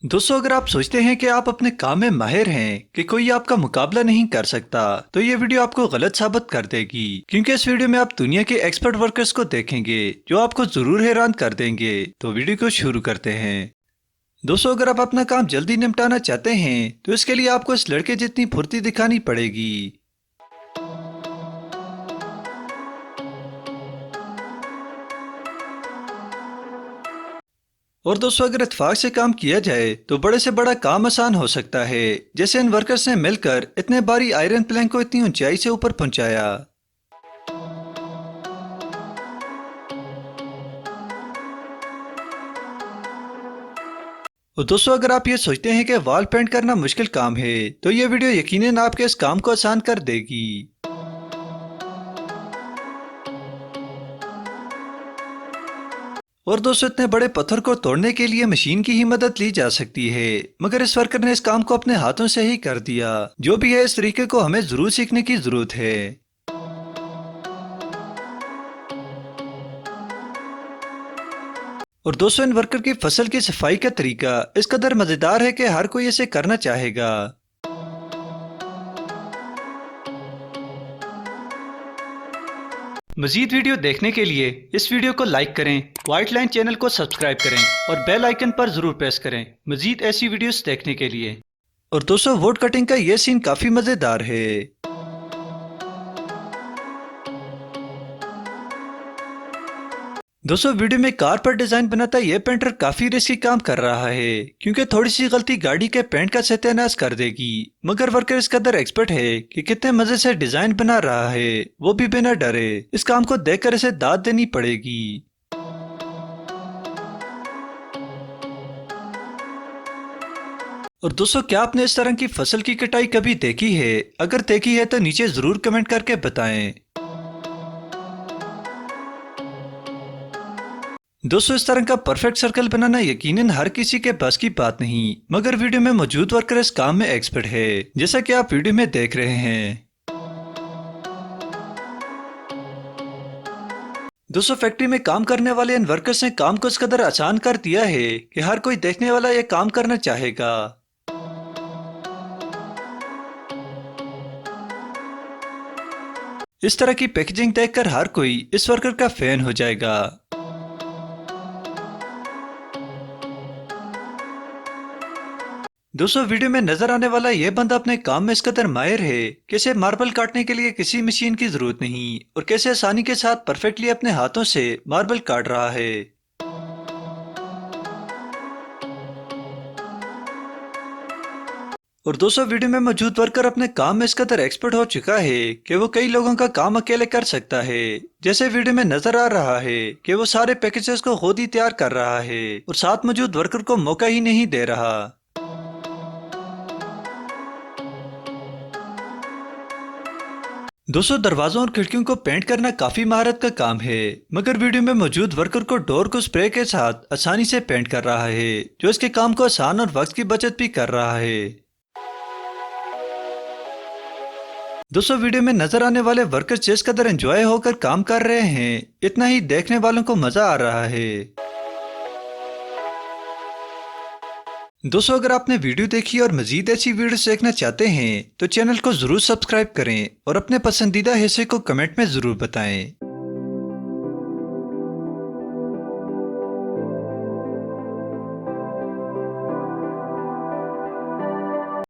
दोस्तों, अगर आप सोचते हैं कि आप अपने काम में माहिर हैं कि कोई आपका मुकाबला नहीं कर सकता, तो ये वीडियो आपको गलत साबित कर देगी। क्योंकि इस वीडियो में आप दुनिया के एक्सपर्ट वर्कर्स को देखेंगे जो आपको जरूर हैरान कर देंगे। तो वीडियो को शुरू करते हैं। दोस्तों, अगर आप अपना काम जल्दी निपटाना चाहते हैं तो इसके लिए आपको इस लड़के जितनी फुर्ती दिखानी पड़ेगी। और दोस्तों, अगर इत्तेफाक से काम किया जाए तो बड़े से बड़ा काम आसान हो सकता है। जैसे इन वर्कर्स ने मिलकर इतने भारी आयरन प्लैंक को इतनी ऊंचाई से ऊपर पहुंचाया। और दोस्तों, अगर आप ये सोचते हैं कि वॉल पेंट करना मुश्किल काम है, तो ये वीडियो यकीनन आपके इस काम को आसान कर देगी। और दोस्तों, इतने बड़े पत्थर को तोड़ने के लिए मशीन की ही मदद ली जा सकती है, मगर इस वर्कर ने इस काम को अपने हाथों से ही कर दिया। जो भी है, इस तरीके को हमें जरूर सीखने की जरूरत है। और दोस्तों, इन वर्कर की फसल की सफाई का तरीका इस कदर मजेदार है कि हर कोई इसे करना चाहेगा। मजीद वीडियो देखने के लिए इस वीडियो को लाइक करें, व्हाइट लाइन चैनल को सब्सक्राइब करें और बेल आइकन पर जरूर प्रेस करें मजीद ऐसी वीडियोस देखने के लिए। और दोस्तों, वुड कटिंग का यह सीन काफी मजेदार है। दोस्तों, वीडियो में कार पर डिजाइन बनाता यह पेंटर काफी रिस्की काम कर रहा है, क्योंकि थोड़ी सी गलती गाड़ी के पेंट का सत्यानाश कर देगी। मगर वर्कर इस कदर एक्सपर्ट है कि कितने मजे से डिजाइन बना रहा है, वो भी बिना डरे। इस काम को देखकर इसे दाद देनी पड़ेगी। और दोस्तों, क्या आपने इस तरह की फसल की कटाई कभी देखी है? अगर देखी है तो नीचे जरूर कमेंट करके बताएं। दोस्तों, इस तरह का परफेक्ट सर्कल बनाना यकीनन हर किसी के बस की बात नहीं, मगर वीडियो में मौजूद वर्कर इस काम में एक्सपर्ट है, जैसा कि आप वीडियो में देख रहे हैं। दोस्तों, फैक्ट्री में काम करने वाले इन वर्कर्स ने काम को इस कदर आसान कर दिया है कि हर कोई देखने वाला ये काम करना चाहेगा। इस तरह की पैकेजिंग देखकर हर कोई इस वर्कर का फैन हो जाएगा। दोस्तों, वीडियो में नजर आने वाला यह बंदा अपने काम में इस कदर माहिर है कि इसे मार्बल काटने के लिए किसी मशीन की जरूरत नहीं, और कैसे आसानी के साथ परफेक्टली अपने हाथों से मार्बल काट रहा है। और दोस्तों, वीडियो में मौजूद वर्कर अपने काम में इस कदर एक्सपर्ट हो चुका है कि वो कई लोगों का काम अकेले कर सकता है। जैसे वीडियो में नजर आ रहा है कि वो सारे पैकेजेस को खुद ही तैयार कर रहा है और साथ मौजूद वर्कर को मौका ही नहीं दे रहा। दोस्तों, दरवाजों और खिड़कियों को पेंट करना काफी महारत का काम है, मगर वीडियो में मौजूद वर्कर को डोर को स्प्रे के साथ आसानी से पेंट कर रहा है, जो इसके काम को आसान और वक्त की बचत भी कर रहा है। दोस्तों, वीडियो में नजर आने वाले वर्कर जिस कदर एंजॉय होकर काम कर रहे हैं, इतना ही देखने वालों को मजा आ रहा है। दोस्तों, अगर आपने वीडियो देखी और मजीद ऐसी वीडियोस देखना चाहते हैं तो चैनल को जरूर सब्सक्राइब करें और अपने पसंदीदा हिस्से को कमेंट में जरूर बताएं।